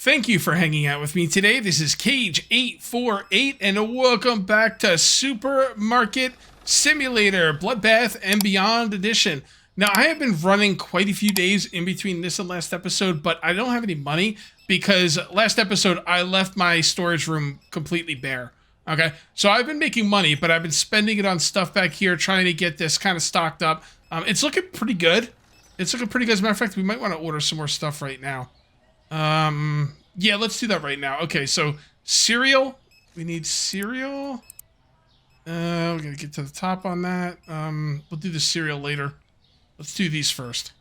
Thank you for hanging out with me today. This is Cage848, and welcome back to Supermarket Simulator Bloodbath and Beyond Edition. Now, I have been running quite a few days in between this and last episode, but I don't have any money because last episode I left my storage room completely bare. Okay, so I've been making money, but I've been spending it on stuff back here, trying to get this kind of stocked up. It's looking pretty good. It's looking pretty good. As a matter of fact, we might want to order some more stuff right now. Yeah, let's do that right now. Okay, so cereal. We need cereal. We're gonna get to the top on that. We'll do the cereal later. Let's do these first.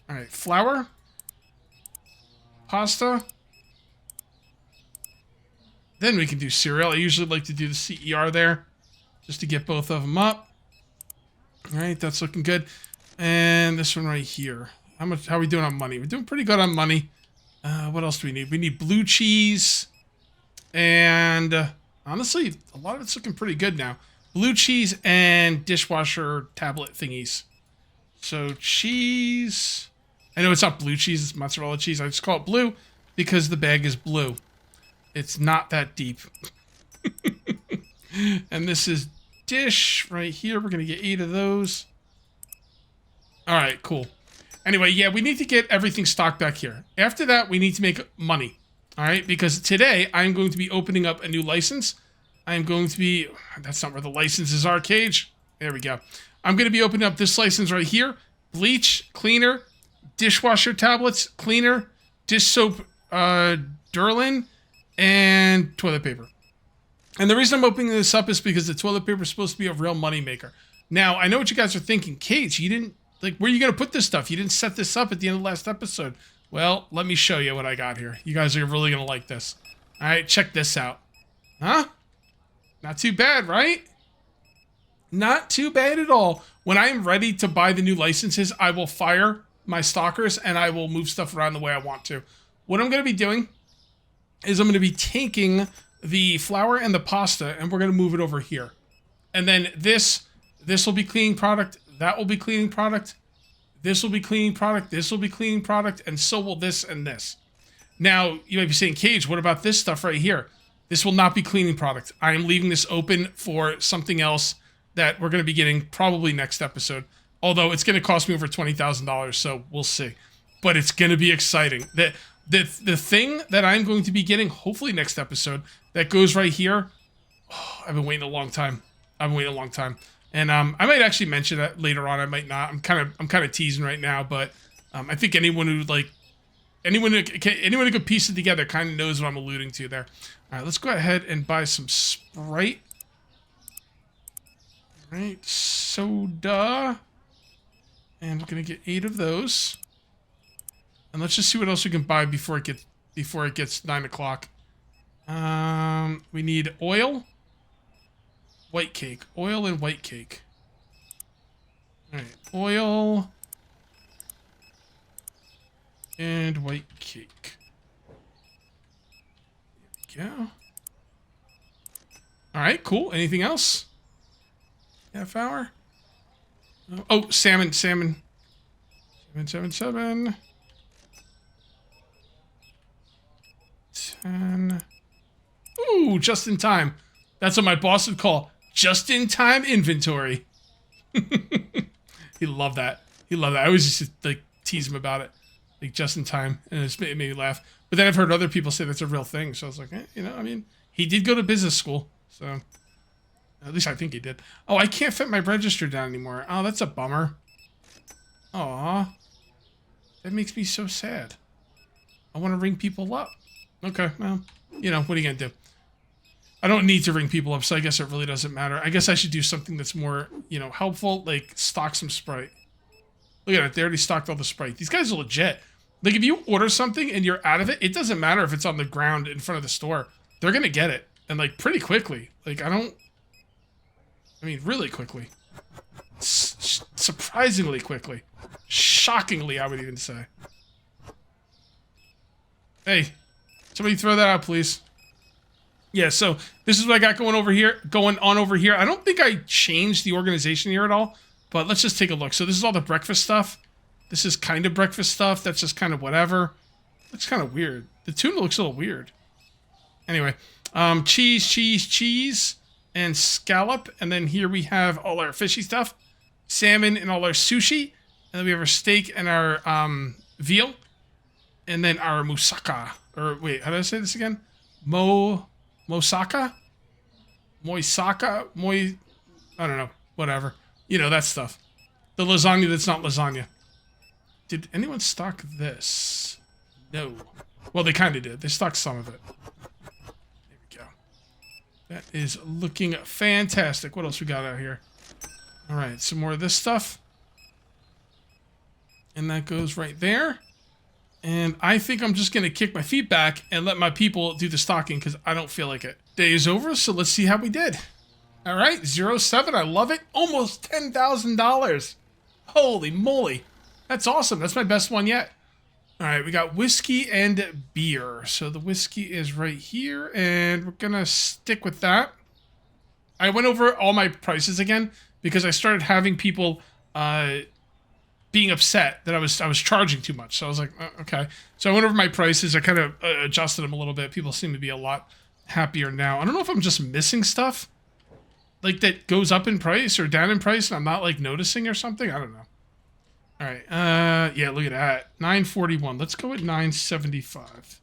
All right, flour, pasta. Then we can do cereal. I usually like to do the CER there, just to get both of them up. All right, that's looking good. And this one right here. How are we doing on money? We're doing pretty good on money. What else do we need? We need blue cheese. And honestly, a lot of it's looking pretty good now. Blue cheese and dishwasher tablet thingies. So cheese. I know it's not blue cheese, it's mozzarella cheese. I just call it blue because the bag is blue. It's not that deep. And this is dish right here. We're going to get 8 of those. All right, cool. Anyway, yeah, we need to get everything stocked back here. After that, we need to make money. All right, because today I'm going to be opening up a new license. I'm going to be... That's not where the licenses are, Cage. There we go. I'm going to be opening up this license right here. Bleach, cleaner, dishwasher tablets, cleaner, dish soap, Durlin, and toilet paper. And the reason I'm opening this up is because the toilet paper is supposed to be a real money maker. Now, I know what you guys are thinking. Cage, you didn't... Like, where are you going to put this stuff? You didn't set this up at the end of the last episode. Well, let me show you what I got here. You guys are really going to like this. All right, check this out. Huh? Not too bad, right? Not too bad at all. When I am ready to buy the new licenses, I will fire my stalkers and I will move stuff around the way I want to. What I'm going to be doing is I'm going to be taking the flour and the pasta and we're going to move it over here. And then this will be cleaning product. That will be cleaning product. This will be cleaning product. This will be cleaning product. And so will this and this. Now, you might be saying, Cage, what about this stuff right here? This will not be cleaning product. I am leaving this open for something else that we're going to be getting probably next episode. Although it's going to cost me over $20,000, so we'll see. But it's going to be exciting. The thing that I'm going to be getting, hopefully next episode, that goes right here. Oh, I've been waiting a long time. And I might actually mention that later on. I might not. I'm kind of teasing right now, but I think anyone who could piece it together kind of knows what I'm alluding to there. All right, let's go ahead and buy some Sprite. All right, soda, and we're gonna get 8 of those. And let's just see what else we can buy before it gets 9 o'clock. We need oil. White cake. Oil and white cake. Alright. Oil. And white cake. There we go. Alright, cool. Anything else? Half hour? Oh, salmon. 777. 10. Ooh, just in time. That's what my boss would call just-in-time inventory. He loved that. I always used to like tease him about it, like just-in-time, and it made me laugh. But then I've heard other people say that's a real thing, so I was like, I mean, he did go to business school, so at least I think he did. Oh, I can't fit my register down anymore. Oh, that's a bummer. Aw, that makes me so sad. I want to ring people up. Okay, well, what are you gonna do? I don't need to ring people up, so I guess it really doesn't matter. I guess I should do something that's more, helpful, like stock some Sprite. Look at it. They already stocked all the Sprite. These guys are legit. Like, if you order something and you're out of it, it doesn't matter if it's on the ground in front of the store. They're going to get it. And, like, pretty quickly. Like, really quickly. Surprisingly quickly. Shockingly, I would even say. Hey, somebody throw that out, please. Yeah, so this is what I got going on over here. I don't think I changed the organization here at all, but let's just take a look. So this is all the breakfast stuff. This is kind of breakfast stuff. That's just kind of whatever. looks kind of weird. The tuna looks a little weird. Anyway, cheese, and scallop. And then here we have all our fishy stuff. Salmon and all our sushi. And then we have our steak and our veal. And then our moussaka. Or wait, how did I say this again? Mosaka? Moisaka? I don't know. Whatever. You know, that stuff. The lasagna that's not lasagna. Did anyone stock this? No. Well, they kind of did. They stocked some of it. There we go. That is looking fantastic. What else we got out here? All right, some more of this stuff. And that goes right there. And I think I'm just going to kick my feet back and let my people do the stocking because I don't feel like it. Day is over, so let's see how we did. All right, 07. I love it. Almost $10,000. Holy moly. That's awesome. That's my best one yet. All right, we got whiskey and beer. So the whiskey is right here, and we're going to stick with that. I went over all my prices again because I started having people being upset that I was charging too much. So I was like, okay. So I went over my prices. I kind of adjusted them a little bit. People seem to be a lot happier now. I don't know if I'm just missing stuff like that goes up in price or down in price and I'm not like noticing or something. I don't know. All right. Yeah, look at that. 941. Let's go at 975.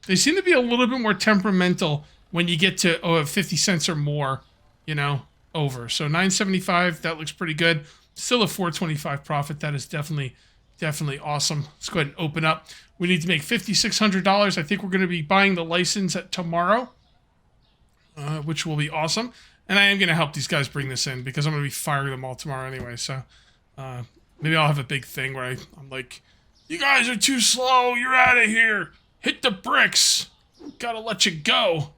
They seem to be a little bit more temperamental when you get to 50 cents or more, you know, over. So 975, that looks pretty good. Still a 425 profit. That is definitely awesome. Let's go ahead and open up. We need to make $5,600. I think we're going to be buying the license tomorrow, which will be awesome. And I am going to help these guys bring this in because I'm going to be firing them all tomorrow anyway. So maybe I'll have a big thing where I'm like, you guys are too slow. You're out of here. Hit the bricks. Gotta let you go.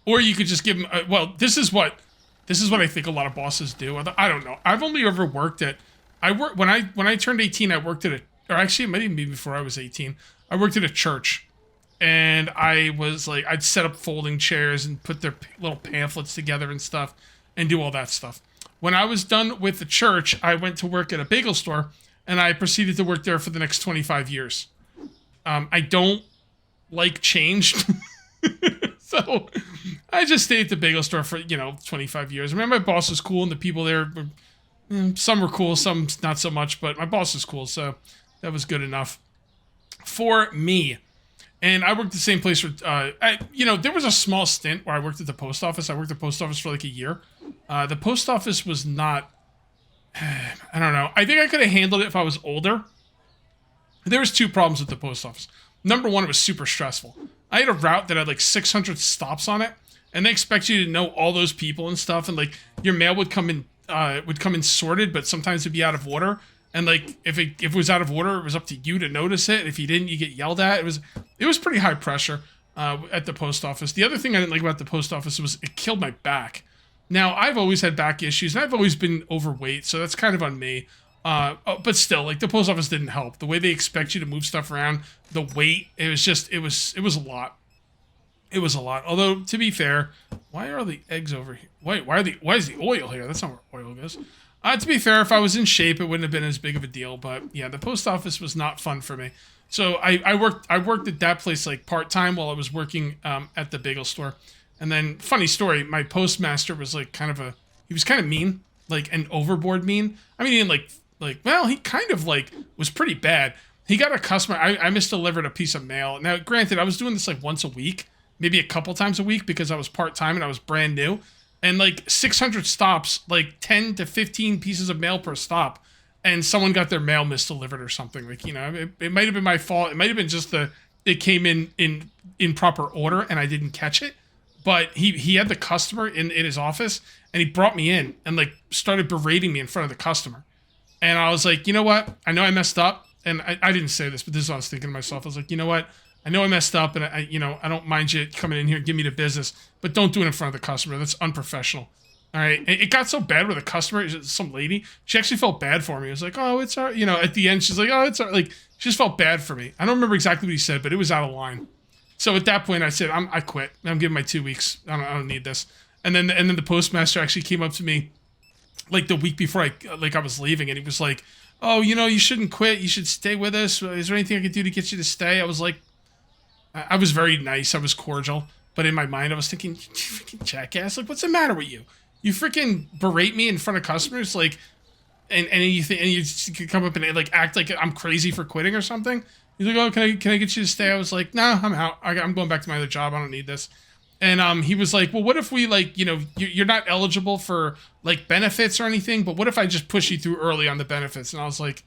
Or you could just give them, well, this is what I think a lot of bosses do. I don't know. I've only ever worked at, when I turned 18, I worked at or actually it might even be before I was 18. I worked at a church. And I was like, I'd set up folding chairs and put their little pamphlets together and stuff and do all that stuff. When I was done with the church, I went to work at a bagel store and I proceeded to work there for the next 25 years. I don't like change. So I just stayed at the bagel store for, 25 years. I mean, my boss was cool and the people there, some were cool, some not so much, but my boss was cool. So that was good enough for me. And I worked the same place for, there was a small stint where I worked at the post office. I worked at the post office for like a year. The post office was not, I don't know. I think I could have handled it if I was older. There was two problems with the post office. Number one, it was super stressful. I had a route that had like 600 stops on it. And they expect you to know all those people and stuff. And like your mail would come in sorted, but sometimes it'd be out of order. And like if it was out of order, it was up to you to notice it. If you didn't, you get yelled at. It was pretty high pressure at the post office. The other thing I didn't like about the post office was it killed my back. Now I've always had back issues and I've always been overweight, so that's kind of on me. But still, like the post office didn't help. The way they expect you to move stuff around, the weight, it was a lot. It was a lot. Although to be fair, why are the eggs over here? Wait, why is the oil here? That's not where oil goes. To be fair, if I was in shape, it wouldn't have been as big of a deal. But yeah, the post office was not fun for me. So I worked at that place like part-time while I was working at the bagel store. And then, funny story, my postmaster was like he was kind of mean, like an overboard mean. I mean, he didn't he kind of like was pretty bad. He got a customer, I misdelivered a piece of mail. Now, granted, I was doing this like once a week, maybe a couple times a week because I was part-time and I was brand new. And like 600 stops, like 10 to 15 pieces of mail per stop. And someone got their mail misdelivered or something. Like, it might have been my fault. It might have been just it came in proper order and I didn't catch it. But he had the customer in his office and he brought me in and like started berating me in front of the customer. And I was like, you know what? I know I messed up. And I didn't say this, but this is what I was thinking to myself. I was like, you know what? I know I messed up and I don't mind you coming in here and give me the business, but don't do it in front of the customer. That's unprofessional. All right. It got so bad with a customer, some lady, she actually felt bad for me. It was like, oh, it's all right. At the end, she's like, oh, it's all right. Like, she just felt bad for me. I don't remember exactly what he said, but it was out of line. So at that point I said, I quit. I'm giving my 2 weeks. I don't need this. And then the postmaster actually came up to me like the week before I was leaving and he was like, oh, you shouldn't quit. You should stay with us. Is there anything I could do to get you to stay? I was like, I was very nice. I was cordial. But in my mind, I was thinking, you freaking jackass. Like, what's the matter with you? You freaking berate me in front of customers, like, and you think, and you come up and like act like I'm crazy for quitting or something. He's like, oh, can I get you to stay? I was like, nah, I'm out. I'm going back to my other job. I don't need this. And he was like, well, what if we like, you're not eligible for like benefits or anything, but what if I just push you through early on the benefits? And I was like,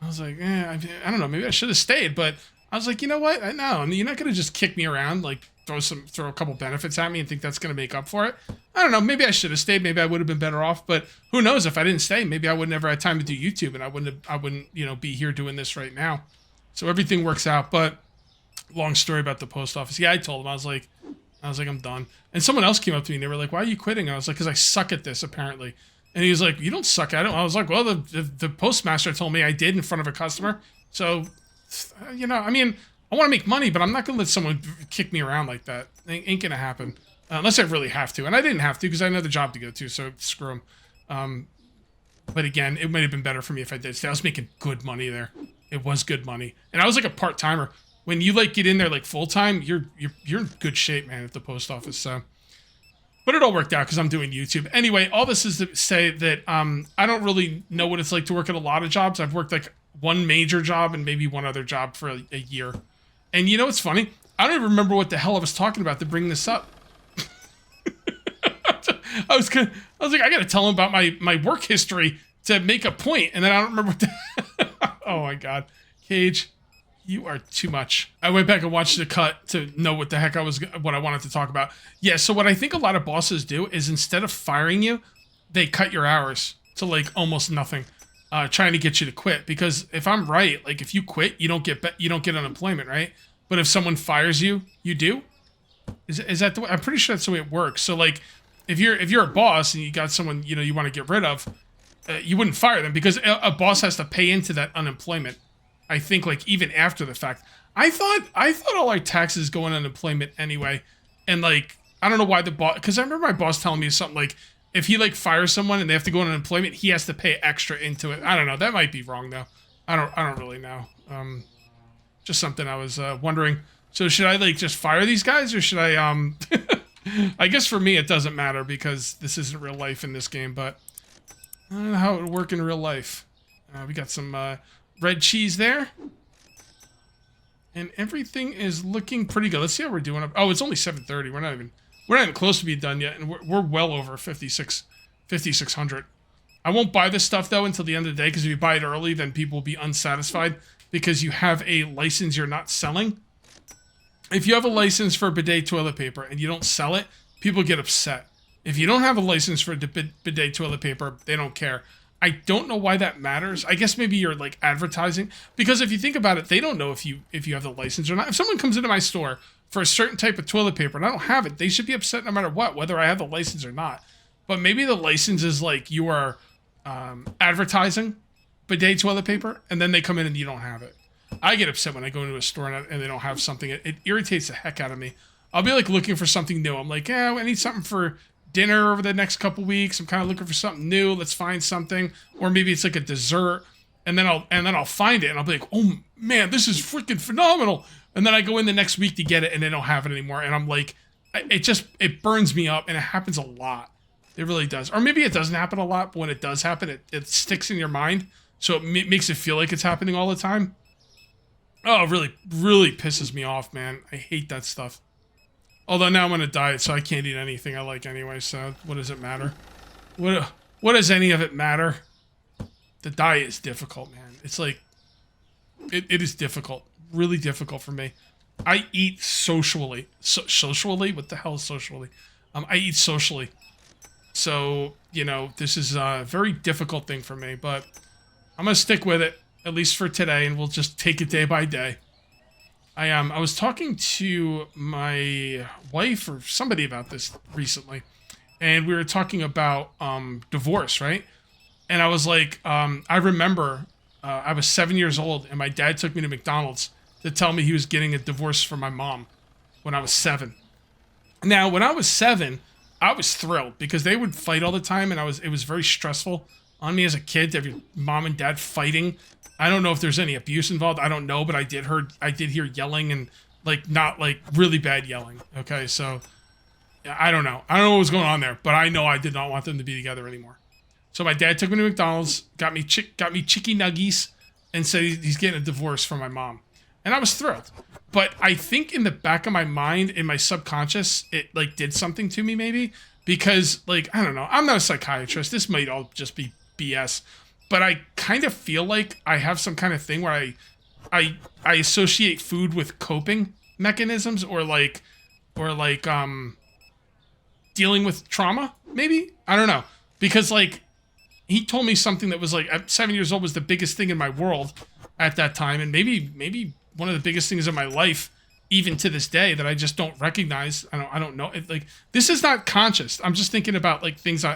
I don't know, maybe I should have stayed, but I was like, you know what? No, you're not gonna just kick me around, like throw a couple benefits at me and think that's gonna make up for it. I don't know, maybe I should have stayed, maybe I would have been better off, but who knows? If I didn't stay, maybe I would never had time to do YouTube, and I wouldn't be here doing this right now. So everything works out. But long story about the post office. Yeah, I told him, I was like, I'm done. And someone else came up to me and they were like, why are you quitting? And I was like, because I suck at this, apparently. And he was like, you don't suck at it. I was like, well, the postmaster told me I did in front of a customer. So, I mean, I want to make money, but I'm not going to let someone kick me around like that. It ain't going to happen. Unless I really have to. And I didn't have to because I had another job to go to, so screw them. But again, it might have been better for me if I did stay. I was making good money there. It was good money. And I was like a part-timer. When you like get in there like full-time, you're in good shape, man, at the post office. So, but it all worked out because I'm doing YouTube. Anyway, all this is to say that I don't really know what it's like to work at a lot of jobs. I've worked like one major job and maybe one other job for a year. And you know what's funny? I don't even remember what the hell I was talking about to bring this up. I was like, I gotta tell him about my work history to make a point, and then I don't remember what the oh my god. Cage, you are too much. I went back and watched the cut to know what the heck what I wanted to talk about. Yeah, so what I think a lot of bosses do is instead of firing you, they cut your hours to like almost nothing, trying to get you to quit. Because if I'm right, like if you quit, you don't get unemployment, right? But if someone fires you, you do. Is that the way? I'm pretty sure that's the way it works. So like, if you're a boss and you got someone you want to get rid of, you wouldn't fire them because a boss has to pay into that unemployment. I think like even after the fact. I thought all our taxes go on unemployment anyway, and like I don't know why the boss. Because I remember my boss telling me something like if he like fires someone and they have to go on unemployment, he has to pay extra into it. I don't know. That might be wrong though. I don't really know. Just something I was wondering. So should I like just fire these guys or should I I guess for me it doesn't matter because this isn't real life in this game, but I don't know how it would work in real life. We got some red cheese there. And everything is looking pretty good. Let's see how we're doing. Oh, it's only 7:30. We're not even close to being done yet, and we're well over 5,600. I won't buy this stuff though until the end of the day because if you buy it early, then people will be unsatisfied because you have a license you're not selling. If you have a license for bidet toilet paper and you don't sell it, people get upset. If you don't have a license for bidet toilet paper, they don't care. I don't know why that matters. I guess maybe you're like advertising because if you think about it, they don't know if you have the license or not. If someone comes into my store for a certain type of toilet paper and I don't have it, they should be upset no matter what, whether I have the license or not. But maybe the license is like you are advertising bidet toilet paper and then they come in and you don't have it. I get upset when I go into a store and they don't have something. It irritates the heck out of me. I'll be like looking for something new. I'm like, yeah, I need something for dinner over the next couple weeks. I'm kind of looking for something new. Let's find something. Or maybe it's like a dessert. And then I'll find it and I'll be like, oh man, this is freaking phenomenal. And then I go in the next week to get it and they don't have it anymore. And I'm like, it burns me up and it happens a lot. It really does. Or maybe it doesn't happen a lot, but when it does happen, it sticks in your mind. So it makes it feel like it's happening all the time. Oh, it really, really pisses me off, man. I hate that stuff. Although now I'm on a diet, so I can't eat anything I like anyway, so what does it matter? What does any of it matter? The diet is difficult, man. It's like, it is difficult. Really difficult for me. I eat socially. Socially? What the hell is socially? I eat socially. So, this is a very difficult thing for me, but I'm going to stick with it. At least for today, and we'll just take it day by day. I was talking to my wife or somebody about this recently, and we were talking about divorce, right? And I was like, I remember I was 7 years old, and my dad took me to McDonald's to tell me he was getting a divorce from my mom when I was 7. Now, when I was 7, I was thrilled because they would fight all the time, and it was very stressful. on me as a kid to have your mom and dad fighting. I don't know if there's any abuse involved. I don't know, but I did hear yelling and like not like really bad yelling. Okay, so yeah, I don't know. I don't know what was going on there, but I know I did not want them to be together anymore. So my dad took me to McDonald's, got me chicky nuggies, and said he's getting a divorce from my mom, and I was thrilled. But I think in the back of my mind, in my subconscious, it like did something to me maybe because like I don't know. I'm not a psychiatrist. This might all just be BS, but I kind of feel like I have some kind of thing where I associate food with coping mechanisms or like dealing with trauma, maybe? I don't know. Because like he told me something that was like at 7 years old was the biggest thing in my world at that time, and maybe one of the biggest things in my life even to this day that I just don't recognize. I don't know. Like this is not conscious. I'm just thinking about like things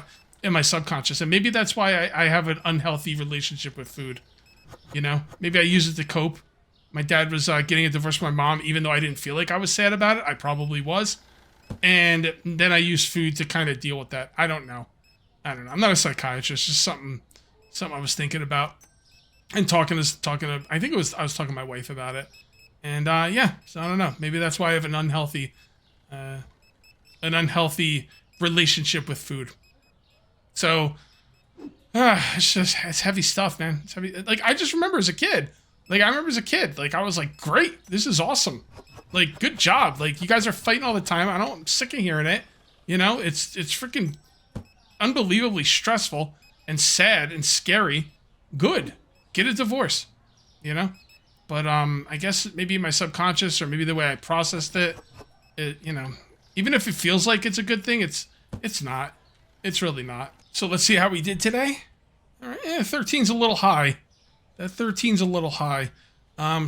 in my subconscious, and maybe that's why I have an unhealthy relationship with food. You know, maybe I use it to cope. My dad was getting a divorce from my mom, even though I didn't feel like I was sad about it. I probably was, and then I use food to kind of deal with that. I don't know. I'm not a psychiatrist. Just something I was thinking about, and talking to. I think I was talking to my wife about it, and yeah. So I don't know. Maybe that's why I have an unhealthy relationship with food. So, it's heavy stuff, man. It's heavy. Like, I just remember as a kid. Like, I was like, great, this is awesome. Like, good job. Like, you guys are fighting all the time. I'm sick of hearing it. You know, it's freaking unbelievably stressful and sad and scary. Good. Get a divorce. You know? But, I guess maybe my subconscious or maybe the way I processed it, you know, even if it feels like it's a good thing, it's not. It's really not. So let's see how we did today. All right, 13's a little high. That 13's a little high.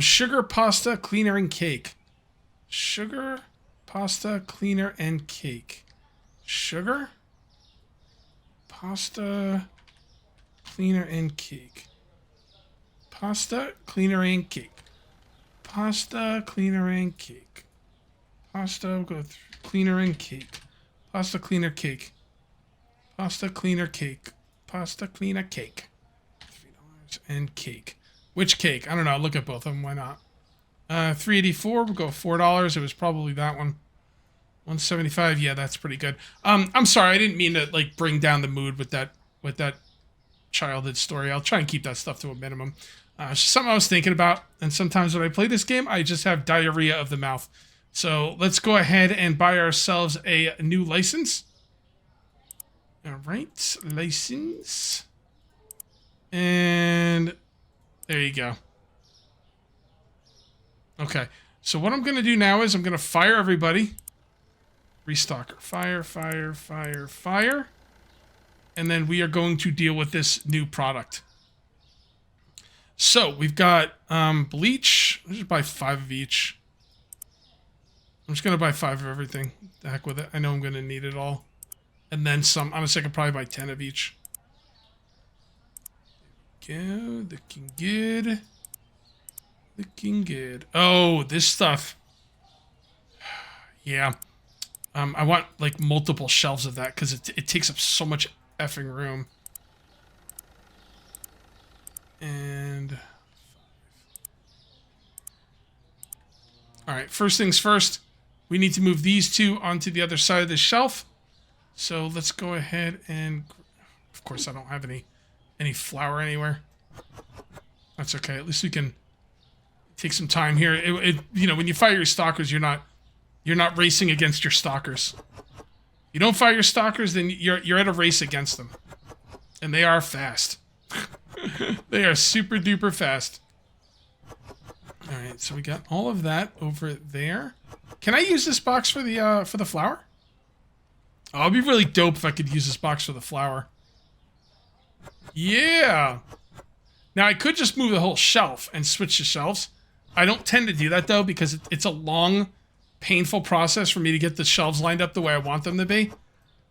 Sugar, pasta, cleaner, and cake. Sugar, pasta, cleaner, and cake. Sugar, pasta, cleaner, and cake. Pasta, cleaner, and cake. Pasta, cleaner, and cake. Pasta, we'll go through cleaner and cake. Pasta, cleaner, cake. Pasta, cleaner, cake. Pasta, cleaner, cake. $3 and cake. Which cake? I don't know. Look at both of them. Why not? $3.84. We'll go $4. It was probably that one. $1.75. Yeah, that's pretty good. I'm sorry. I didn't mean to like bring down the mood with that childhood story. I'll try and keep that stuff to a minimum. It's just something I was thinking about. And sometimes when I play this game, I just have diarrhea of the mouth. So let's go ahead and buy ourselves a new license. All right, license. And there you go. Okay, so what I'm going to do now is I'm going to fire everybody. Restocker. Fire, fire, fire, fire. And then we are going to deal with this new product. So we've got bleach. I'll just buy 5 of each. I'm just going to buy 5 of everything. The heck with it. I know I'm going to need it all. And then some. Honestly, I could probably buy 10 of each. Go. Looking good. Looking good. Oh, this stuff. Yeah. I want, like, multiple shelves of that because it takes up so much effing room. And... Alright, first things first. We need to move these 2 onto the other side of the shelf. So let's go ahead and... Of course, I don't have any flour anywhere. That's okay. At least we can take some time here. You know, when you fire your stalkers, you're not racing against your stalkers. You don't fire your stalkers, then you're at a race against them, and they are fast. They are super duper fast. All right, so we got all of that over there. Can I use this box for the flour? Oh, it'd be really dope if I could use this box for the flour. Yeah. Now I could just move the whole shelf and switch the shelves. I don't tend to do that though because it's a long, painful process for me to get the shelves lined up the way I want them to be.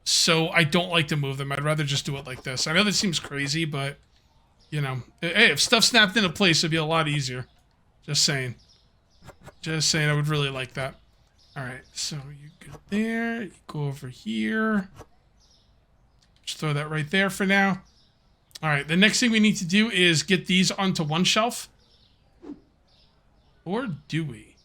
So I don't like to move them. I'd rather just do it like this. I know this seems crazy, but you know, hey, if stuff snapped into place, it'd be a lot easier. Just saying. Just saying, I would really like that. All right, so you go there. You go over here. Just throw that right there for now. All right, the next thing we need to do is get these onto one shelf. Or do we?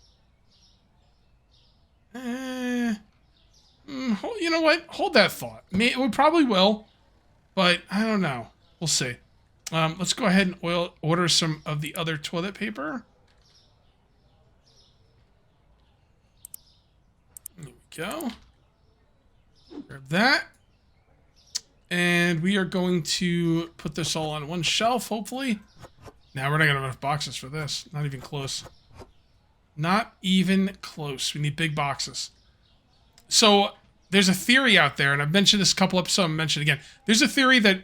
You know what? Hold that thought. We probably will, but I don't know. We'll see. Let's go ahead and order some of the other toilet paper. There we go. Grab that. And we are going to put this all on one shelf, hopefully. Now we're not going to have enough boxes for this. Not even close. Not even close. We need big boxes. So there's a theory out there, and I've mentioned this a couple episodes, I'll mention it again. There's a theory that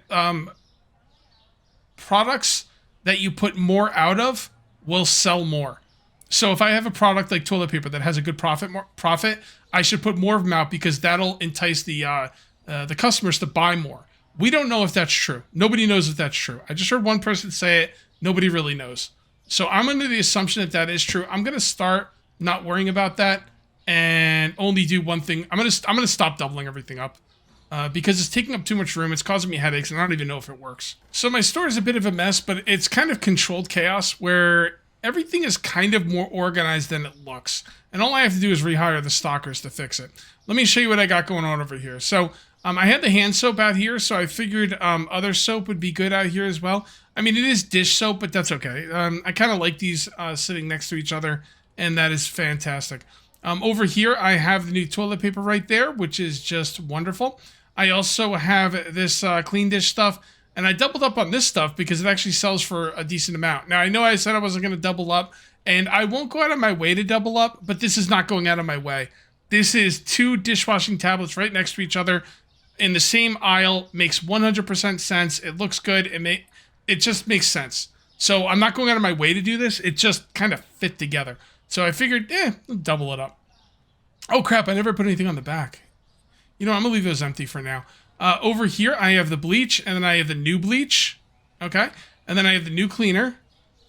products that you put more out of will sell more. So if I have a product like toilet paper that has a good profit, I should put more of them out because that'll entice the customers to buy more. We don't know if that's true. Nobody knows if that's true. I just heard one person say it. Nobody really knows. So I'm under the assumption that that is true. I'm going to start not worrying about that and only do one thing. I'm gonna stop doubling everything up because it's taking up too much room. It's causing me headaches, and I don't even know if it works. So my store is a bit of a mess, but it's kind of controlled chaos where everything is kind of more organized than it looks. And all I have to do is rehire the stockers to fix it. Let me show you what I got going on over here. So I had the hand soap out here, so I figured other soap would be good out here as well. I mean, it is dish soap, but that's okay. I kind of like these sitting next to each other, and that is fantastic. Over here, I have the new toilet paper right there, which is just wonderful. I also have this clean dish stuff, and I doubled up on this stuff because it actually sells for a decent amount. Now, I know I said I wasn't going to double up, and I won't go out of my way to double up, but this is not going out of my way. This is 2 dishwashing tablets right next to each other in the same aisle. Makes 100% sense. It looks good. It just makes sense. So I'm not going out of my way to do this. It just kind of fit together. So I figured, I'll double it up. Oh crap, I never put anything on the back. You know, I'm gonna leave those empty for now. Over here, I have the bleach, and then I have the new bleach. Okay? And then I have the new cleaner.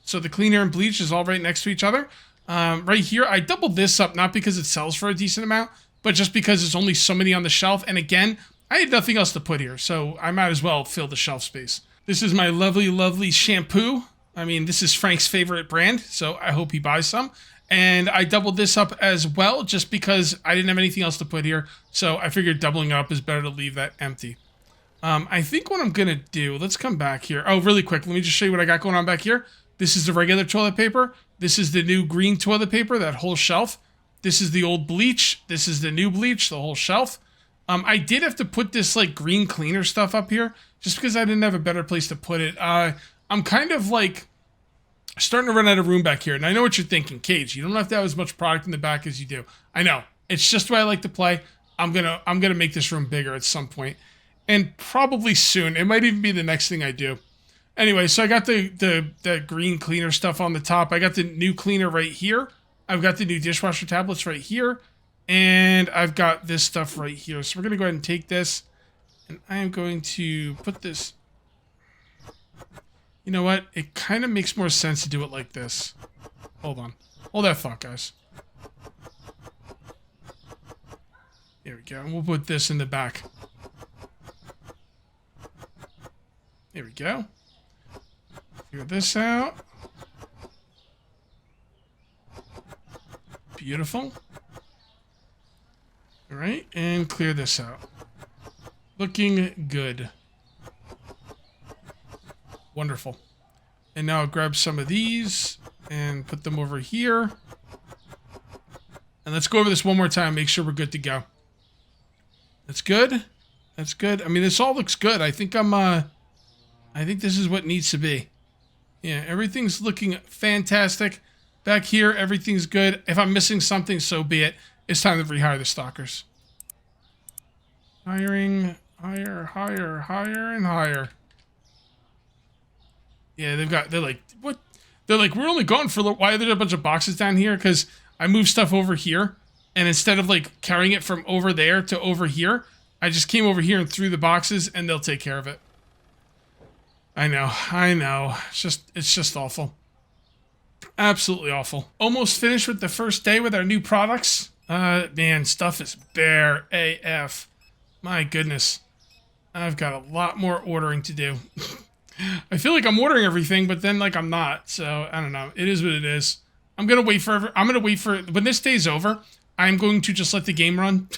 So the cleaner and bleach is all right next to each other. Right here, I doubled this up, not because it sells for a decent amount, but just because there's only so many on the shelf. And again, I had nothing else to put here, so I might as well fill the shelf space. This is my lovely, lovely shampoo. I mean, this is Frank's favorite brand, so I hope he buys some. And I doubled this up as well, just because I didn't have anything else to put here. So I figured doubling up is better to leave that empty. I think what I'm going to do, let's come back here. Oh, really quick, let me just show you what I got going on back here. This is the regular toilet paper. This is the new green toilet paper, that whole shelf. This is the old bleach. This is the new bleach, the whole shelf. I did have to put this like green cleaner stuff up here, just because I didn't have a better place to put it. I'm kind of like starting to run out of room back here. And I know what you're thinking, Cage, you don't have to have as much product in the back as you do. I know. It's just the way I like to play. I'm gonna make this room bigger at some point. And probably soon. It might even be the next thing I do. Anyway, so I got the green cleaner stuff on the top. I got the new cleaner right here. I've got the new dishwasher tablets right here. And I've got this stuff right here. So we're gonna go ahead and take this. And I am going to put this... You know what? It kind of makes more sense to do it like this. Hold on. Hold that thought, guys. There we go. And we'll put this in the back. There we go. Figure this out. Beautiful. All right, and clear this out. Looking good. Wonderful. And now I'll grab some of these and put them over here. And let's go over this one more time, make sure we're good to go. That's good. That's good. I mean, this all looks good. I think I think this is what needs to be. Yeah, everything's looking fantastic. Back here, everything's good. If I'm missing something, so be it. It's time to rehire the stalkers. Hiring, hire, and hire. Yeah, they're like, what? They're like, we're only going for a little. Why are there a bunch of boxes down here? Because I moved stuff over here. And instead of like carrying it from over there to over here, I just came over here and threw the boxes and they'll take care of it. I know. It's just awful. Absolutely awful. Almost finished with the first day with our new products. Man, stuff is bare AF. My goodness. I've got a lot more ordering to do. I feel like I'm ordering everything, but then like I'm not. So I don't know. It is what it is. I'm gonna wait for when this day's over. I'm going to just let the game run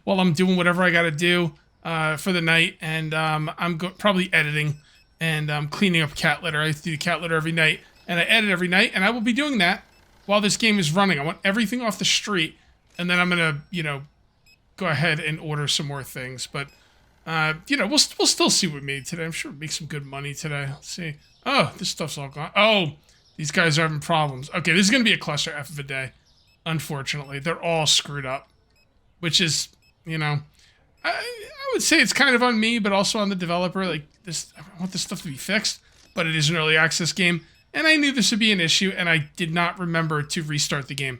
while I'm doing whatever I gotta do for the night, and I'm probably editing and cleaning up cat litter. I do the cat litter every night, and I edit every night, and I will be doing that while this game is running. I want everything off the street, and then I'm gonna, go ahead and order some more things. But we'll still see what we made today. I'm sure we'll make some good money today. Let's see. Oh, this stuff's all gone. Oh, these guys are having problems. Okay, this is gonna be a cluster F of a day. Unfortunately, they're all screwed up, which is, I would say it's kind of on me, but also on the developer. Like this, I want this stuff to be fixed, but it is an early access game, and I knew this would be an issue, and I did not remember to restart the game.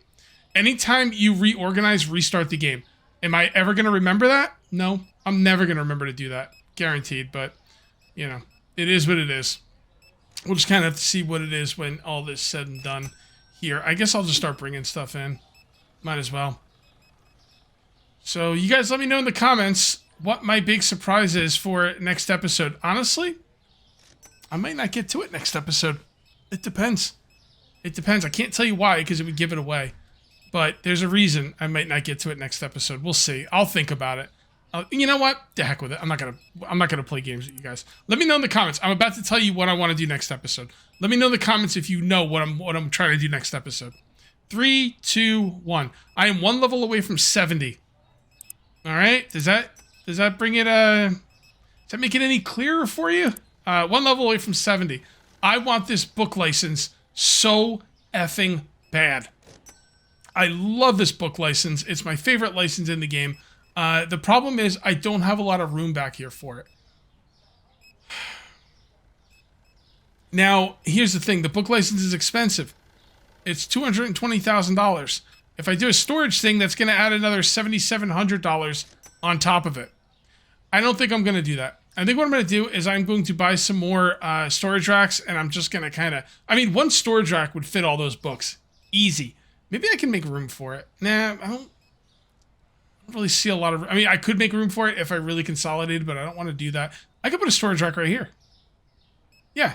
Anytime you reorganize, restart the game. Am I ever going to remember that? No, I'm never going to remember to do that. Guaranteed, but, it is what it is. We'll just kind of have to see what it is when all this is said and done here. I guess I'll just start bringing stuff in. Might as well. So, you guys let me know in the comments what my big surprise is for next episode. Honestly, I might not get to it next episode. It depends. It depends. I can't tell you why, because it would give it away. But there's a reason I might not get to it next episode. We'll see. I'll think about it. You know what? The heck with it. I'm not gonna play games with you guys. Let me know in the comments. I'm about to tell you what I want to do next episode. Let me know in the comments if you know what I'm trying to do next episode. 3, 2, 1. I am 1 level away from 70. All right. Does that bring it? Does that make it any clearer for you? 1 level away from 70. I want this book license so effing bad. I love this book license. It's my favorite license in the game. The problem is I don't have a lot of room back here for it. Now, here's the thing. The book license is expensive. It's $220,000. If I do a storage thing, that's going to add another $7,700 on top of it. I don't think I'm going to do that. I think what I'm going to do is I'm going to buy some more storage racks, and I'm just going to kind of... I mean, one storage rack would fit all those books. Easy. Maybe I can make room for it. Nah, I don't really see a lot of... I mean, I could make room for it if I really consolidated, but I don't want to do that. I could put a storage rack right here. Yeah.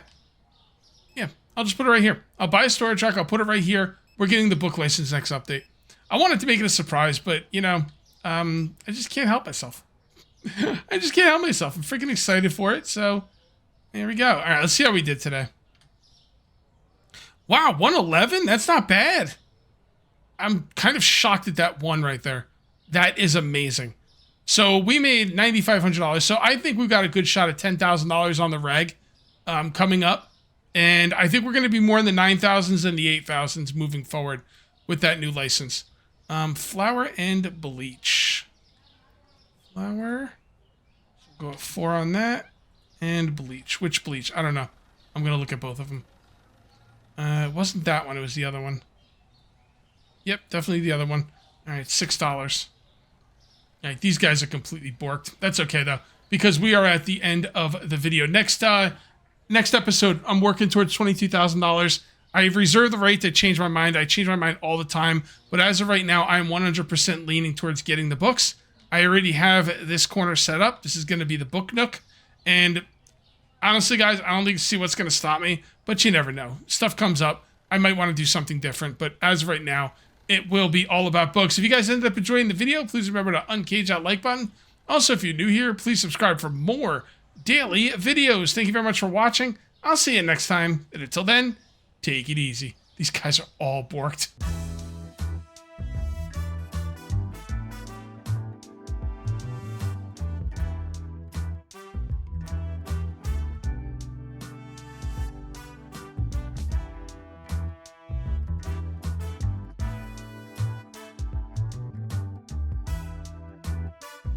Yeah, I'll just put it right here. I'll buy a storage rack. I'll put it right here. We're getting the book license next update. I wanted to make it a surprise, but, I just can't help myself. I just can't help myself. I'm freaking excited for it, so there we go. All right, let's see how we did today. Wow, 111? That's not bad. I'm kind of shocked at that one right there. That is amazing. So we made $9,500. So I think we've got a good shot at $10,000 on the reg coming up. And I think we're going to be more in the 9,000s than the 8,000s moving forward with that new license. Flour and bleach. Flour. Go at 4 on that. And bleach. Which bleach? I don't know. I'm going to look at both of them. It wasn't that one. It was the other one. Yep, definitely the other one. All right, $6. All right, these guys are completely borked. That's okay, though, because we are at the end of the video. Next episode, I'm working towards $22,000. I've reserved the right to change my mind. I change my mind all the time. But as of right now, I'm 100% leaning towards getting the books. I already have this corner set up. This is going to be the book nook. And honestly, guys, I don't think see what's going to stop me. But you never know. Stuff comes up. I might want to do something different. But as of right now, it will be all about books. If you guys ended up enjoying the video, please remember to uncage that like button. Also, if you're new here, please subscribe for more daily videos. Thank you very much for watching. I'll see you next time. And until then, take it easy. These guys are all borked.